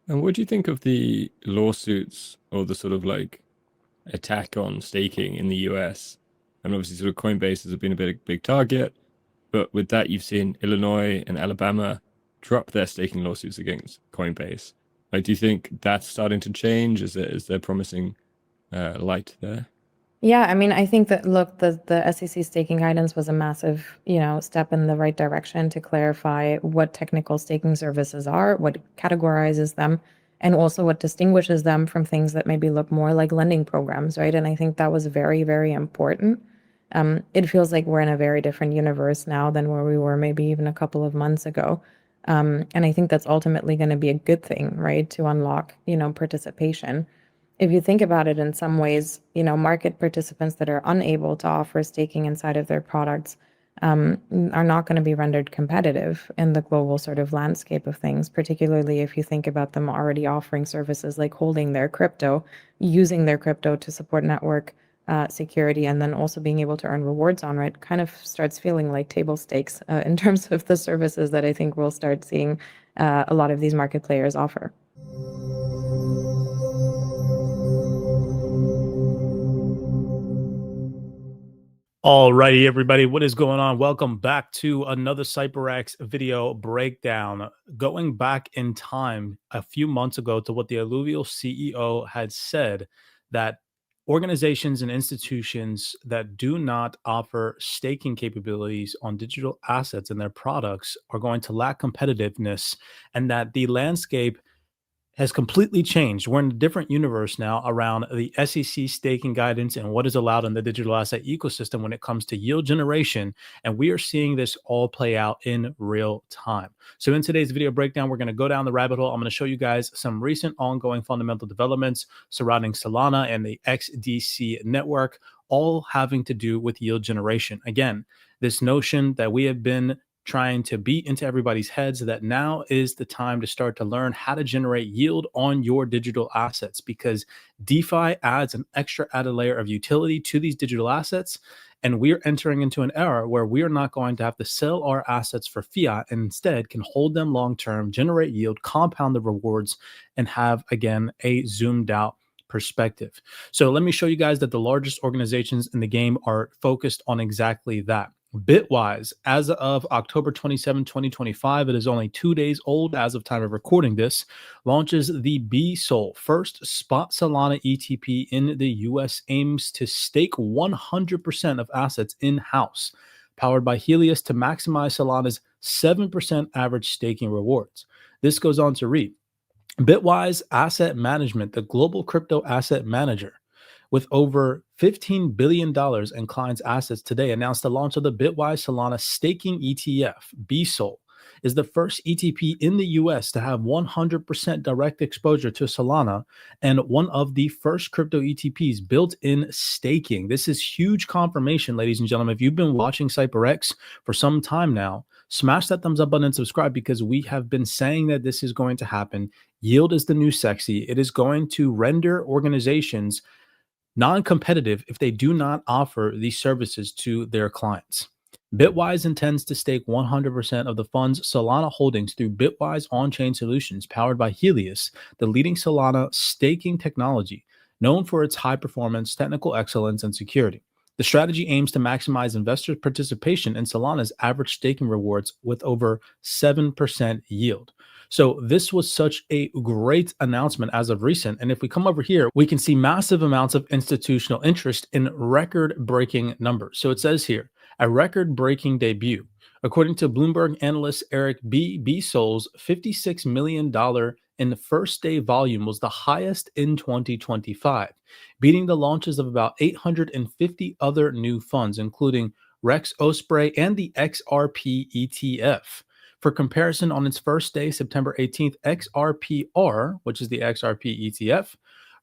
And what do you think of the lawsuits or the sort of like attack on staking in the US? And obviously, sort of Coinbase has been a big target, but with that, you've seen Illinois and Alabama drop their staking lawsuits against Coinbase. Like, do you think that's starting to change? Is there promising light there? Yeah, I mean, I think that look, the SEC staking guidance was a massive, step in the right direction to clarify what technical staking services are, what categorizes them, and also what distinguishes them from things that maybe look more like lending programs, right? And I think that was very, very important. It feels like we're in a very different universe now than where we were maybe even a couple of months ago. And I think that's ultimately going to be a good thing, right? To unlock, participation. If you think about it in some ways, market participants that are unable to offer staking inside of their products are not going to be rendered competitive in the global sort of landscape of things, particularly if you think about them already offering services like holding their crypto, using their crypto to support network security, and then also being able to earn rewards on it kind of starts feeling like table stakes in terms of the services that I think we'll start seeing a lot of these market players offer. Alrighty, everybody, what is going on? Welcome back to another CYPRX video breakdown. Going back in time a few months ago to what the Alluvial CEO had said, that organizations and institutions that do not offer staking capabilities on digital assets and their products are going to lack competitiveness, and that the landscape has completely changed. We're in a different universe now around the SEC staking guidance and what is allowed in the digital asset ecosystem when it comes to yield generation. And we are seeing this all play out in real time. So in today's video breakdown, we're going to go down the rabbit hole. I'm going to show you guys some recent ongoing fundamental developments surrounding Solana and the XDC network, all having to do with yield generation. Again, this notion that we have been trying to beat into everybody's heads that now is the time to start to learn how to generate yield on your digital assets, because DeFi adds an extra added layer of utility to these digital assets. And we're entering into an era where we are not going to have to sell our assets for fiat, and instead can hold them long term, generate yield, compound the rewards, and have, again, a zoomed out perspective. So let me show you guys that the largest organizations in the game are focused on exactly that. Bitwise, as of October 27, 2025, it is only 2 days old as of time of recording this, launches the BSOL, first spot Solana ETP in the US, aims to stake 100% of assets in-house, powered by Helios to maximize Solana's 7% average staking rewards. This goes on to read, Bitwise Asset Management, the global crypto asset manager, with over $15 billion in clients' assets today, announced the launch of the Bitwise Solana staking ETF. BSOL is the first ETP in the US to have 100% direct exposure to Solana, and one of the first crypto ETPs built in staking. This is huge confirmation, ladies and gentlemen. If you've been watching CYPRX for some time now, smash that thumbs up button and subscribe, because we have been saying that this is going to happen. Yield is the new sexy. It is going to render organizations non-competitive if they do not offer these services to their clients. Bitwise intends to stake 100% of the fund's Solana holdings through Bitwise on-chain solutions powered by Helios, the leading Solana staking technology, known for its high performance, technical excellence, and security. The strategy aims to maximize investor participation in Solana's average staking rewards with over 7% yield. So this was such a great announcement as of recent. And if we come over here, we can see massive amounts of institutional interest in record-breaking numbers. So it says here, a record-breaking debut. According to Bloomberg analyst Eric B. BSOL's $56 million in the first day volume was the highest in 2025, beating the launches of about 850 other new funds, including Rex Osprey and the XRP ETF. For comparison, on its first day, September 18th, XRPR, which is the XRP ETF,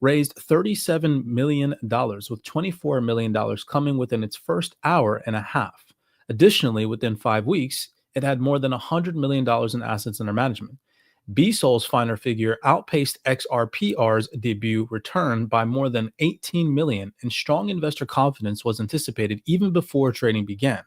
raised $37 million, with $24 million coming within its first hour and a half. Additionally, within 5 weeks, it had more than $100 million in assets under management. BSOL's finer figure outpaced XRPR's debut return by more than 18 million, and strong investor confidence was anticipated even before trading began.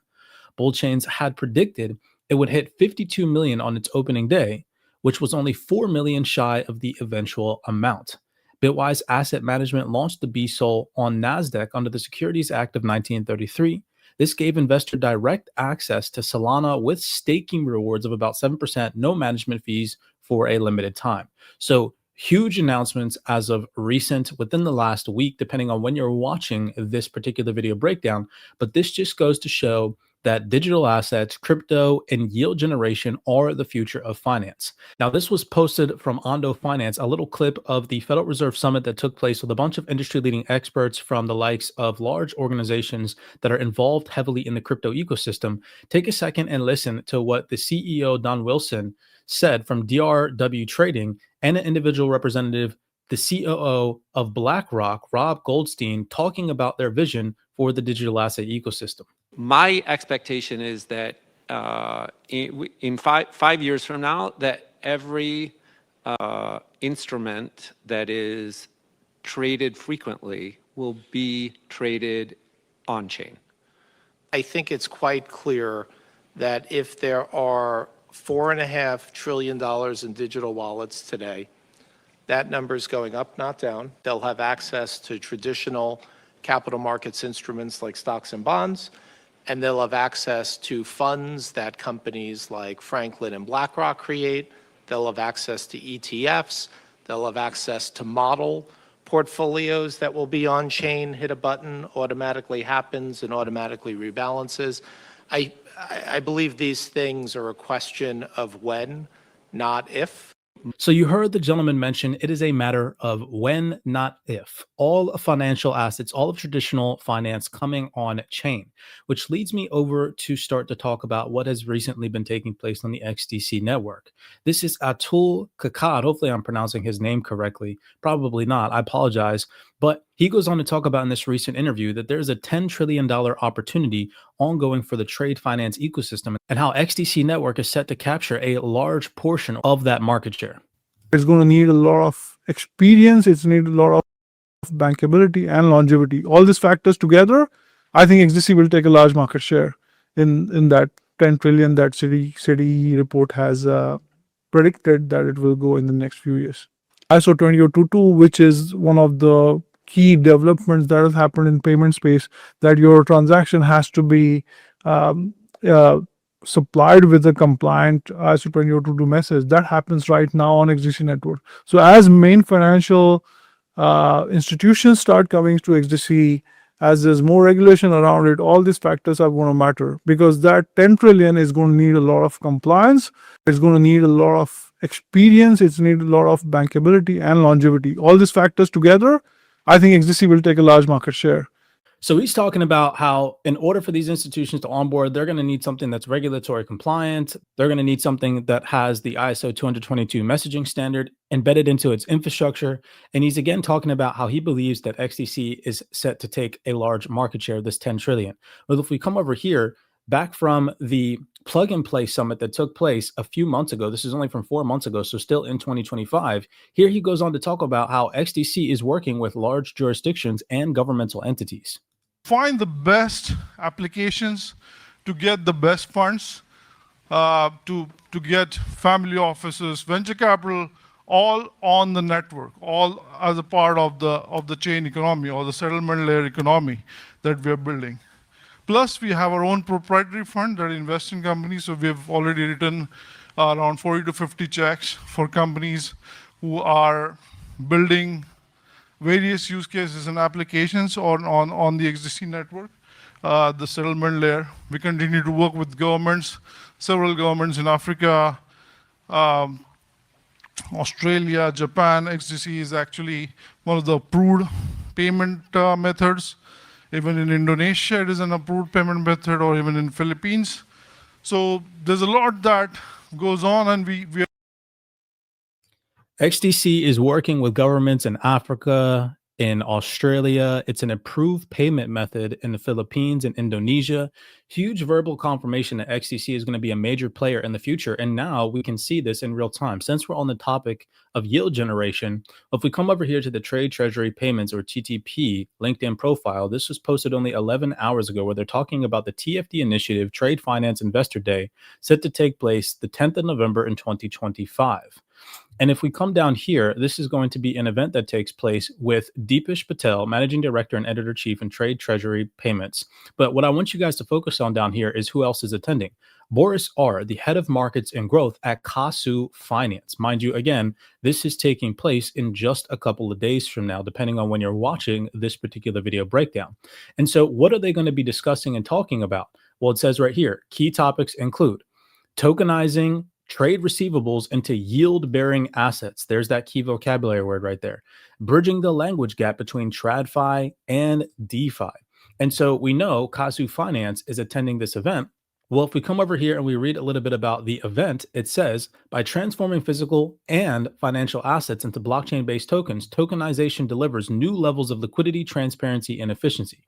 Bull Chains had predicted it would hit 52 million on its opening day, which was only 4 million shy of the eventual amount. Bitwise Asset Management launched the BSOL on NASDAQ under the Securities Act of 1933. This gave investor direct access to Solana with staking rewards of about 7%, no management fees for a limited time. So huge announcements as of recent within the last week, depending on when you're watching this particular video breakdown. But this just goes to show that digital assets, crypto, and yield generation are the future of finance. Now, this was posted from Ondo Finance, a little clip of the Federal Reserve Summit that took place with a bunch of industry-leading experts from the likes of large organizations that are involved heavily in the crypto ecosystem. Take a second and listen to what the CEO, Don Wilson, said from DRW Trading, and an individual representative, the COO of BlackRock, Rob Goldstein, talking about their vision for the digital asset ecosystem. My expectation is that in 5 years from now, that every instrument that is traded frequently will be traded on-chain. I think it's quite clear that if there are $4.5 trillion in digital wallets today, that number is going up, not down. They'll have access to traditional capital markets instruments like stocks and bonds, and they'll have access to funds that companies like Franklin and BlackRock create. They'll have access to ETFs. They'll have access to model portfolios that will be on-chain, hit a button, automatically happens and automatically rebalances. I believe these things are a question of when, not if. So you heard the gentleman mention it is a matter of when, not if. All of financial assets, all of traditional finance coming on chain, which leads me over to start to talk about what has recently been taking place on the XDC network. This is Atul Kakad. Hopefully I'm pronouncing his name correctly. Probably not. I apologize. But he goes on to talk about in this recent interview that there's a $10 trillion opportunity ongoing for the trade finance ecosystem and how XDC network is set to capture a large portion of that market share. It's going to need a lot of experience. It's need a lot of bankability and longevity. All these factors together, I think XDC will take a large market share in that 10 trillion that Citi report has predicted that it will go in the next few years. ISO 20022, which is one of the key developments that has happened in payment space, that your transaction has to be supplied with a compliant ISO 20022 message. That happens right now on XDC network. So as main financial institutions start coming to XDC, as there's more regulation around it, all these factors are going to matter, because that 10 trillion is going to need a lot of compliance. It's going to need a lot of experience. It's need a lot of bankability and longevity. All these factors together, I think XDC will take a large market share. So he's talking about how in order for these institutions to onboard, they're going to need something that's regulatory compliant. They're going to need something that has the ISO 20022 messaging standard embedded into its infrastructure. And he's again talking about how he believes that XDC is set to take a large market share of this 10 trillion. Well, if we come over here, back from the plug and play summit that took place a few months ago, this is only from 4 months ago, so still in 2025, here he goes on to talk about how XDC is working with large jurisdictions and governmental entities. Find the best applications to get the best funds, to get family offices, venture capital, all on the network, all as a part of the chain economy or the settlement layer economy that we are building. Plus, we have our own proprietary fund that invests in companies. So we have already written around 40 to 50 checks for companies who are building various use cases and applications on the XDC network, the settlement layer. We continue to work with governments, several governments in Africa, Australia, Japan. XDC is actually one of the approved payment methods. Even in Indonesia, it is an approved payment method, or even in Philippines. So there's a lot that goes on, and we are XDC is working with governments in Africa, in Australia. It's an approved payment method in the Philippines and Indonesia. Huge verbal confirmation that XDC is going to be a major player in the future. And now we can see this in real time. Since we're on the topic of yield generation, if we come over here to the Trade Treasury Payments or TTP LinkedIn profile, this was posted only 11 hours ago, where they're talking about the TFD Initiative Trade Finance Investor Day set to take place the 10th of November in 2025. And if we come down here, this is going to be an event that takes place with Deepish Patel, Managing Director and Editor-Chief in Trade Treasury Payments. But what I want you guys to focus on down here is who else is attending. Boris R., the Head of Markets and Growth at Casu Finance. Mind you, again, this is taking place in just a couple of days from now, depending on when you're watching this particular video breakdown. And so what are they going to be discussing and talking about? Well, it says right here, key topics include tokenizing trade receivables into yield-bearing assets. There's that key vocabulary word right there. Bridging the language gap between TradFi and DeFi. And so we know Casu Finance is attending this event. Well, if we come over here and we read a little bit about the event, it says, by transforming physical and financial assets into blockchain-based tokens, tokenization delivers new levels of liquidity, transparency, and efficiency.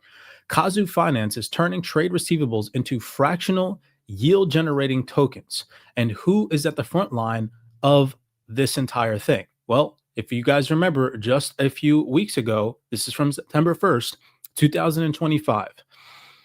Casu Finance is turning trade receivables into fractional yield generating tokens. And who is at the front line of this entire thing? Well, if you guys remember just a few weeks ago, this is from September 1st, 2025.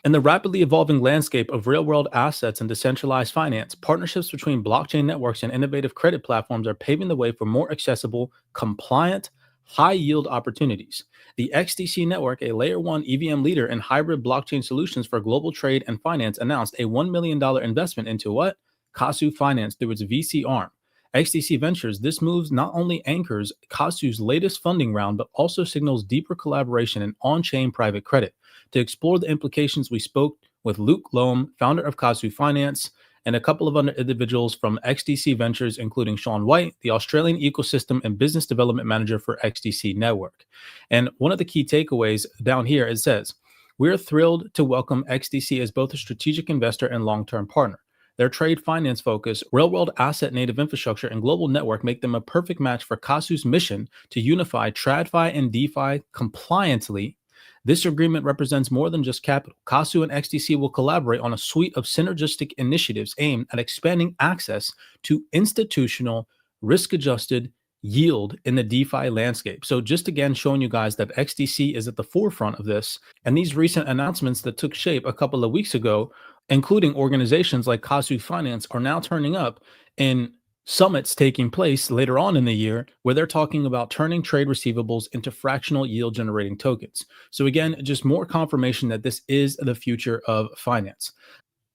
In the rapidly evolving landscape of real-world assets and decentralized finance, partnerships between blockchain networks and innovative credit platforms are paving the way for more accessible, compliant, high-yield opportunities. The XDC network, a layer 1 EVM leader in hybrid blockchain solutions for global trade and finance, announced a $1 million investment into what? Casu Finance through its VC arm. XDC Ventures, this move not only anchors Casu's latest funding round, but also signals deeper collaboration in on-chain private credit. To explore the implications, we spoke with Luke Loam, founder of Casu Finance, and a couple of other individuals from XDC Ventures, including Sean White, the Australian Ecosystem and Business Development Manager for XDC Network. And one of the key takeaways down here, it says, we're thrilled to welcome XDC as both a strategic investor and long-term partner. Their trade finance focus, real-world asset native infrastructure, and global network make them a perfect match for Casu's mission to unify TradFi and DeFi compliantly. This agreement represents more than just capital. Casu and XDC will collaborate on a suite of synergistic initiatives aimed at expanding access to institutional, risk-adjusted yield in the DeFi landscape. So just again showing you guys that XDC is at the forefront of this. And these recent announcements that took shape a couple of weeks ago, including organizations like Casu Finance, are now turning up in summits taking place later on in the year where they're talking about turning trade receivables into fractional yield generating tokens. So again, just more confirmation that this is the future of finance.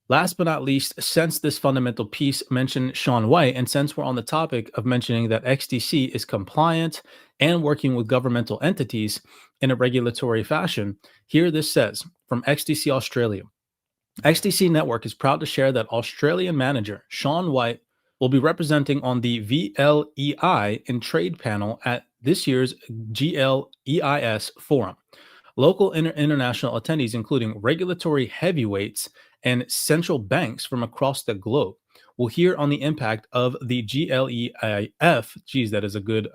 Last but not least, since this fundamental piece mentioned Sean White, and since we're on the topic of mentioning that XDC is compliant and working with governmental entities in a regulatory fashion, here this says from XDC Australia, XDC Network is proud to share that Australian manager Sean White will be representing on the VLEI and trade panel at this year's GLEIS forum. Local international attendees, including regulatory heavyweights and central banks from across the globe, will hear on the impact of the GLEIF, geez, that is a good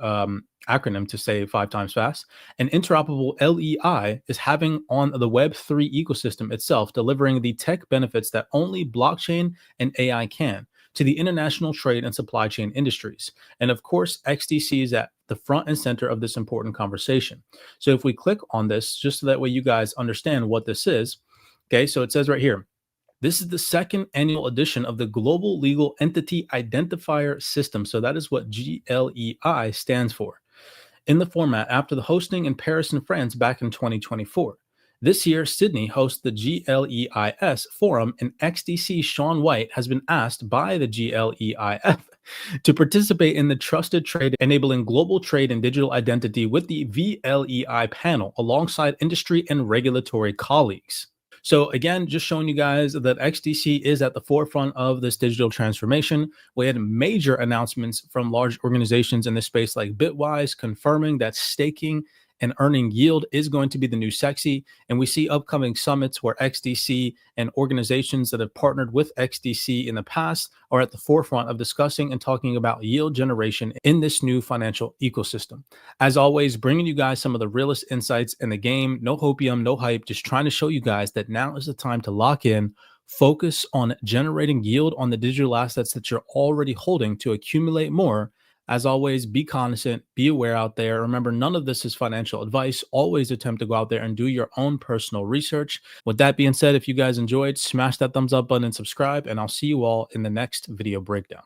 acronym to say 5 times fast, an interoperable LEI is having on the Web3 ecosystem itself, delivering the tech benefits that only blockchain and AI can to the international trade and supply chain industries. And of course, XDC is at the front and center of this important conversation. So if we click on this, just so that way you guys understand what this is, okay, so it says right here, this is the second annual edition of the Global Legal Entity Identifier System. So that is what GLEI stands for. In the format after the hosting in Paris and France back in 2024. This year, Sydney hosts the GLEIS forum, and XDC Sean White has been asked by the GLEIF to participate in the trusted trade enabling global trade and digital identity with the VLEI panel alongside industry and regulatory colleagues. So again, just showing you guys that XDC is at the forefront of this digital transformation. We had major announcements from large organizations in this space like Bitwise confirming that staking and earning yield is going to be the new sexy. And we see upcoming summits where XDC and organizations that have partnered with XDC in the past are at the forefront of discussing and talking about yield generation in this new financial ecosystem. As always, bringing you guys some of the realest insights in the game. No hopium, no hype, just trying to show you guys that now is the time to lock in, focus on generating yield on the digital assets that you're already holding to accumulate more. As always, be cognizant, be aware out there. Remember, none of this is financial advice. Always attempt to go out there and do your own personal research. With that being said, if you guys enjoyed, smash that thumbs up button and subscribe, and I'll see you all in the next video breakdown.